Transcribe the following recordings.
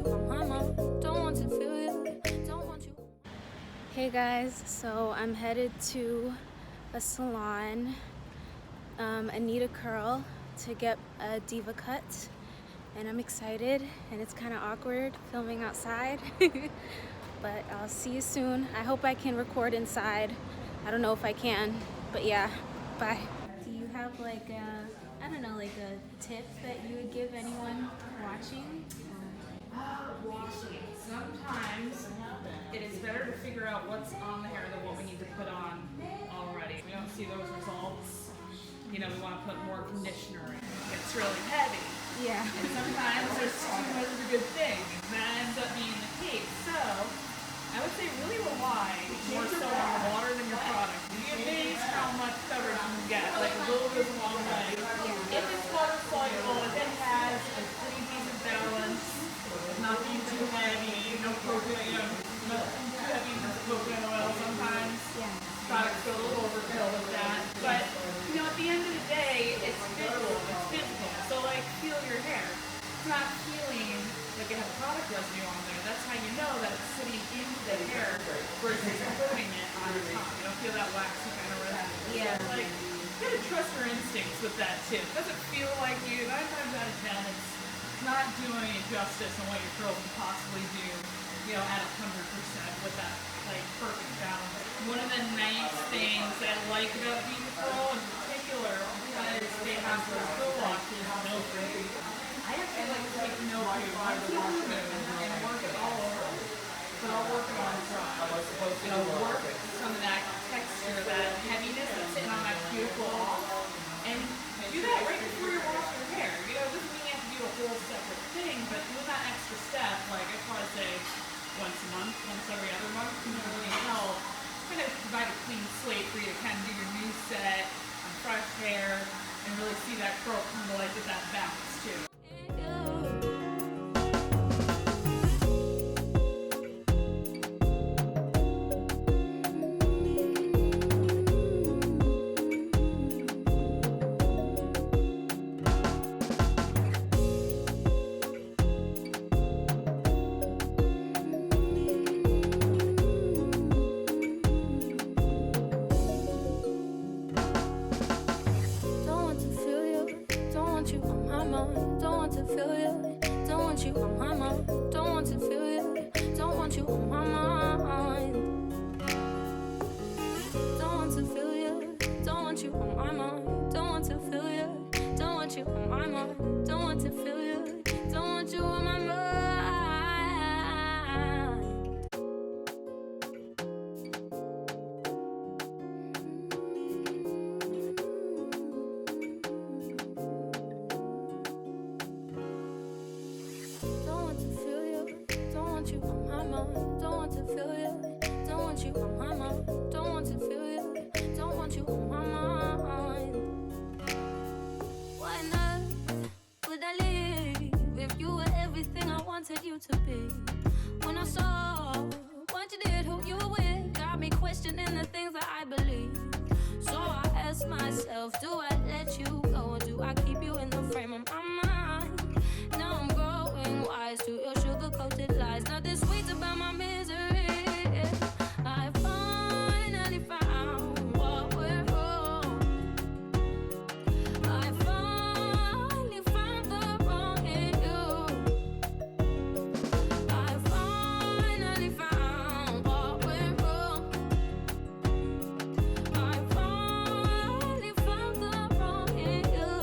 you on my mind. Don't want to feel you. Don't want you. Hey guys, so I'm headed to a salon, DevaCurl, to get a DEVACUT, and I'm excited, and it's kind of awkward filming outside, but I'll see you soon. I hope I can record inside. I don't know if I can, but yeah, bye. Do you have like a, I don't know, like a tip that you would give anyone watching? Washing. Sometimes it is better to figure out what's on the hair than what we need to put on already. We don't see those results. You know, we want to put more conditioner in. It's really heavy. Yeah. And sometimes there's too much of a good thing. And that ends up being the case. So I would say really rely more so on the water than your product. You'd be amazed how much coverage you can get. Like a little goes a long way. If it's water soluble, if it has a pretty decent balance, it's not being too heavy, no coconut, you know, not too heavy coconut oil sometimes. Products go a little overkill with that. But you know, at the end of the day, it's visual, it's physical. So like feel your hair. It's not feeling like it has product residue on there. That's how you know that it's sitting into the hair versus coating it on the top. You don't feel that waxy kind of residue. Yeah. So, like, you gotta trust your instincts with that too. It doesn't feel like you. 9 times out of 10, it's not doing any justice on what your curls can possibly do, you know, at 100% with that like perfect balance. One of the nice things I like about DevaCurl in particular, because they have those go-washes, No-Poo. I actually like to take No-Poo on the wash and work it all over. But I'll work it on dry. You know, work some of that texture, that heaviness that's sitting on that cuticle off. And do that right before you wash your hair. You know, it doesn't mean you have to do a whole separate thing, but doing that extra step, like I'd probably say once a month, once every other month, can really help kind of provide a clean slate for you to kind of do your new set on fresh hair and really see that curl come to life with that balance too. Don't want to feel you. Don't want you on my mind. Don't want to feel you. Don't want you on my mind. Don't want to feel you. Don't want you on my mind. Don't want to feel you. Don't want you on my mind. Don't want to feel you. Don't want you on my mind. Don't want to feel you. Don't want you on my mind. Don't want to feel you. Don't want you on my mind. Why not? Would I leave if you were everything I wanted you to be? When I saw what you did, who you were with, got me questioning the things that I believe. So I asked myself, do I let you go or do I keep you in the frame of my mind? Now I'm growing wise to your sugar-coated lies. Nothing sweet about my misery. I finally found what went wrong. I finally found the wrong in you. I finally found what went wrong. I finally found the wrong in you.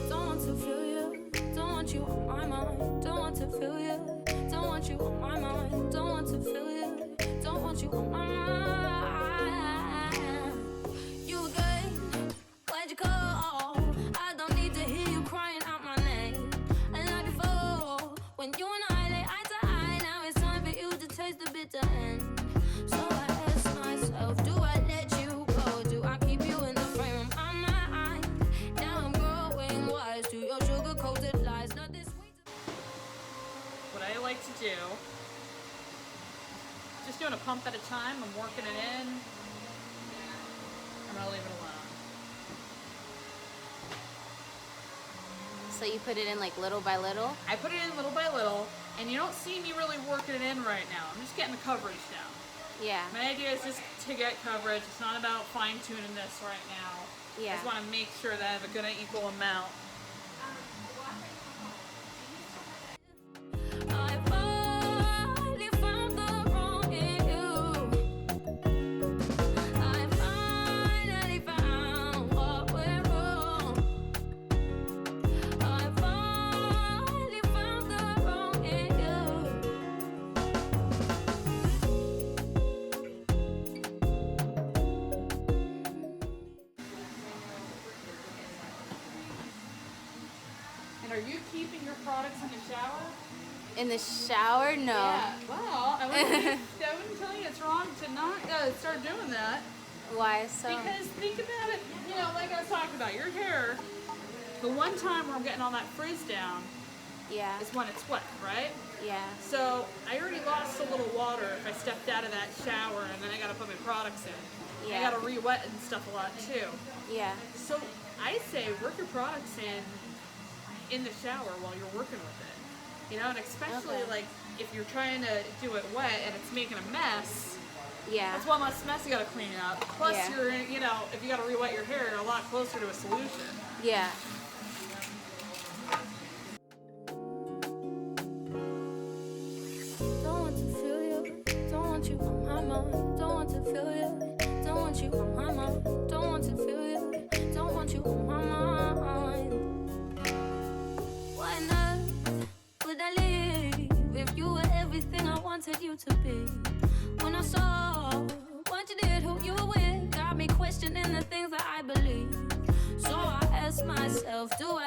Don't want to feel you. Don't want you on my mind. Don't want to feel you. Don't want you on my mind. Don't want to feel you. Don't want you on my mind. You were good. Why'd you call? I don't need to hear you crying out my name. And like before, when you and I lay eye to eye, now it's time for you to taste the bitter end. So I ask myself, do I let you go? Do I keep you in the frame of my mind? Now I'm growing wise to your sugar-coated lies. Not this sweet. What I like to do, just doing a pump at a time, I'm working it in. I'm gonna leave it alone. So you put it in like little by little? I put it in little by little, and you don't see me really working it in right now. I'm just getting the coverage down. Yeah. My idea is just to get coverage. It's not about fine-tuning this right now. Yeah. I just want to make sure that I have a good equal amount. I finally found the wrong in you. I finally found what went wrong. I finally found the wrong in you. And are you keeping your products in the shower? In the shower? No. Yeah. Well, I wouldn't tell you it's wrong to not start doing that. Why so? Because think about it, you know, like I was talking about, your hair, the one time where I'm getting all that frizz down Yeah. is when it's wet, right? Yeah. So I already lost a little water if I stepped out of that shower and then I gotta put my products in. Yeah. I gotta re-wet and stuff a lot too. Yeah. So I say work your products in the shower while you're working with it. You know, and especially Okay. like if you're trying to do it wet and it's making a mess, Yeah. that's one less mess you gotta clean up. Plus Yeah. you're, you know, if you gotta re-wet your hair, you're a lot closer to a solution. Yeah. Don't want to feel you, don't want you on my mind. Don't want to feel you, don't want you on my mind. Don't want to feel you, don't want you on my mind. Why not? Would I leave if you were everything I wanted you to be? When I saw what you did, who you were with, got me questioning the things that I believe. So I asked myself, do